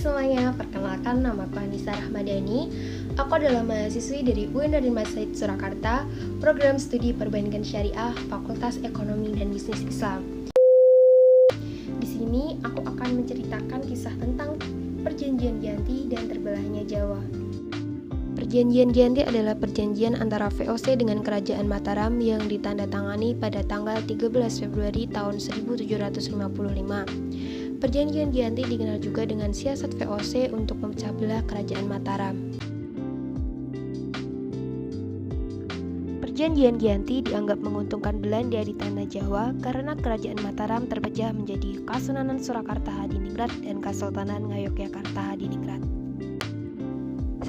semuanya, perkenalkan namaku Anissa Rahmadani. Aku adalah mahasiswi dari UIN Raden Mas Said Surakarta, Program Studi Perbankan Syariah, Fakultas Ekonomi dan Bisnis Islam. Di sini aku akan menceritakan kisah tentang Perjanjian Giyanti dan terbelahnya Jawa. Perjanjian Giyanti adalah perjanjian antara VOC dengan Kerajaan Mataram yang ditandatangani pada tanggal 13 Februari tahun 1755. Perjanjian Giyanti dikenal juga dengan siasat VOC untuk memecah belah Kerajaan Mataram. Perjanjian Giyanti dianggap menguntungkan Belanda di tanah Jawa karena Kerajaan Mataram terpecah menjadi Kasunanan Surakarta Hadiningrat dan Kesultanan Ngayogyakarta Hadiningrat.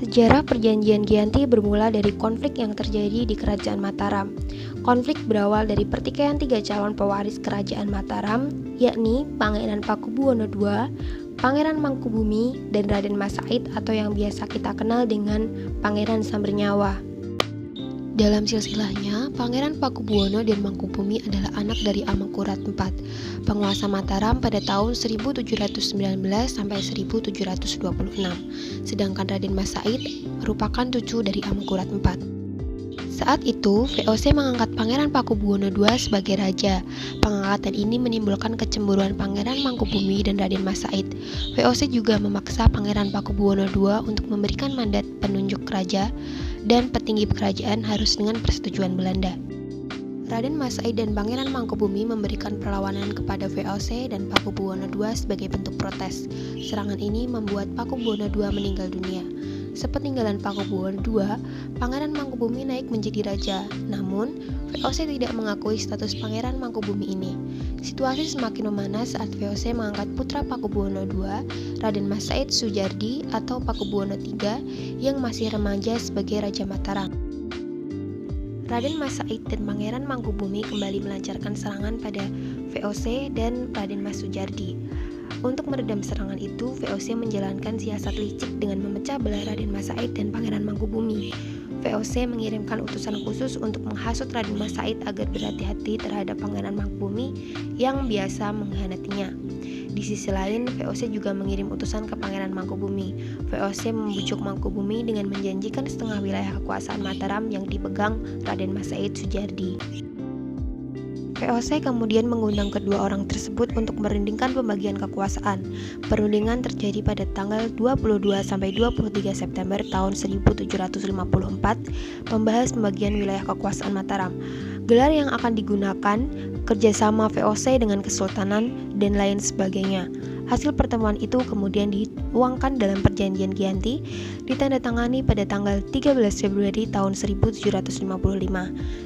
Sejarah Perjanjian Giyanti bermula dari konflik yang terjadi di Kerajaan Mataram. Konflik berawal dari pertikaian 3 calon pewaris Kerajaan Mataram, yakni Pangeran Pakubuwono II, Pangeran Mangkubumi, dan Raden Mas Said atau yang biasa kita kenal dengan Pangeran Sambernyawa. Dalam silsilahnya, Pangeran Pakubuwono dan Mangkubumi adalah anak dari Amangkurat IV, penguasa Mataram pada tahun 1719 sampai 1726, sedangkan Raden Mas Said merupakan cucu dari Amangkurat IV. Saat itu, VOC mengangkat Pangeran Pakubuwono II sebagai raja. Pengangkatan ini menimbulkan kecemburuan Pangeran Mangkubumi dan Raden Mas Said. VOC juga memaksa Pangeran Pakubuwono II untuk memberikan mandat penunjuk raja dan petinggi kerajaan harus dengan persetujuan Belanda. Raden Mas Said dan Pangeran Mangkubumi memberikan perlawanan kepada VOC dan Pakubuwono II sebagai bentuk protes. Serangan ini membuat Pakubuwono II meninggal dunia. Sepeninggalan Pakubuwono II, Pangeran Mangkubumi naik menjadi raja. Namun, VOC tidak mengakui status Pangeran Mangkubumi ini. Situasi semakin memanas saat VOC mengangkat putra Pakubuwono II, Raden Mas Said Sudjardi atau Pakubuwono III yang masih remaja sebagai Raja Mataram. Raden Mas Said dan Pangeran Mangkubumi kembali melancarkan serangan pada VOC dan Raden Mas Sudjardi. Untuk meredam serangan itu, VOC menjalankan siasat licik dengan memecah belah Raden Mas Said dan Pangeran Mangkubumi. VOC mengirimkan utusan khusus untuk menghasut Raden Mas Said agar berhati-hati terhadap Pangeran Mangkubumi yang biasa mengkhianatinya. Di sisi lain, VOC juga mengirim utusan ke Pangeran Mangkubumi. VOC membujuk Mangkubumi dengan menjanjikan setengah wilayah kekuasaan Mataram yang dipegang Raden Mas Said Sudjardi. VOC kemudian mengundang kedua orang tersebut untuk merundingkan pembagian kekuasaan. Perundingan terjadi pada tanggal 22 sampai 23 September tahun 1754, membahas pembagian wilayah kekuasaan Mataram. Gelar yang akan digunakan, kerjasama VOC dengan Kesultanan, dan lain sebagainya. Hasil pertemuan itu kemudian dituangkan dalam Perjanjian Giyanti, ditandatangani pada tanggal 13 Februari tahun 1755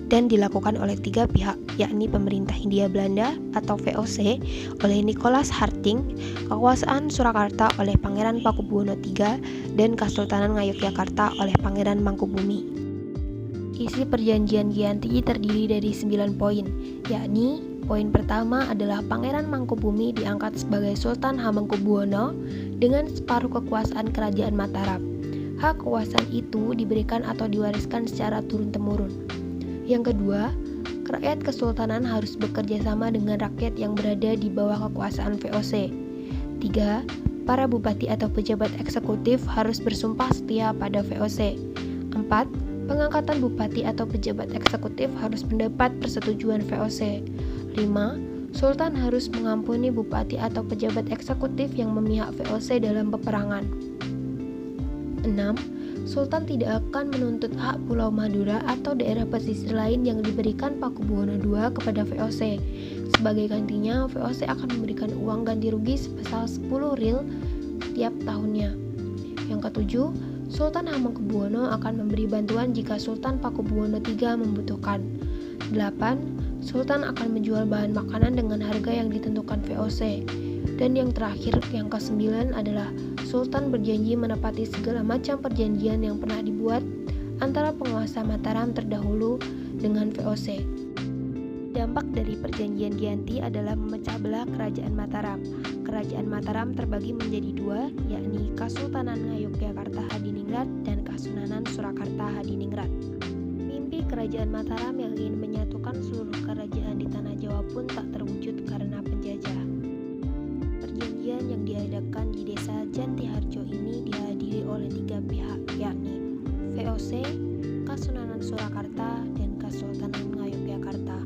dan dilakukan oleh 3 pihak, yakni pemerintah Hindia Belanda atau VOC oleh Nicholas Harting, kekuasaan Surakarta oleh Pangeran Pakubuwono III, dan Kesultanan Ngayogyakarta oleh Pangeran Mangkubumi. Isi Perjanjian Giyanti terdiri dari 9 poin, yakni poin pertama adalah Pangeran Mangkubumi diangkat sebagai Sultan Hamengkubuwono dengan separuh kekuasaan Kerajaan Mataram. Hak kekuasaan itu diberikan atau diwariskan secara turun-temurun. Yang kedua, rakyat kesultanan harus bekerja sama dengan rakyat yang berada di bawah kekuasaan VOC. 3. Para bupati atau pejabat eksekutif harus bersumpah setia pada VOC. 4. Pengangkatan bupati atau pejabat eksekutif harus mendapat persetujuan VOC. 5. Sultan harus mengampuni bupati atau pejabat eksekutif yang memihak VOC dalam peperangan. 6. Sultan tidak akan menuntut hak Pulau Madura atau daerah pesisir lain yang diberikan Pakubuwono II kepada VOC. Sebagai gantinya, VOC akan memberikan uang ganti rugi sebesar 10 ril tiap tahunnya. Yang ketujuh, Sultan Hamengkubuwono akan memberi bantuan jika Sultan Pakubuwono III membutuhkan. 8. Sultan akan menjual bahan makanan dengan harga yang ditentukan VOC. Dan yang terakhir, yang ke-9 adalah Sultan berjanji menepati segala macam perjanjian yang pernah dibuat antara penguasa Mataram terdahulu dengan VOC. Dampak dari Perjanjian Giyanti adalah memecah belah Kerajaan Mataram. Kerajaan Mataram terbagi menjadi 2, yakni Kesultanan Ngayogyakarta Hadiningrat dan Kasunanan Surakarta Hadiningrat. Mimpi Kerajaan Mataram yang ingin menyatukan seluruh kerajaan di tanah Jawa pun tak terwujud karena penjajah. Perjanjian yang diadakan di desa Jantihari pihak, yakni VOC, Kasunanan Surakarta, dan Kesultanan Ngayogyakarta.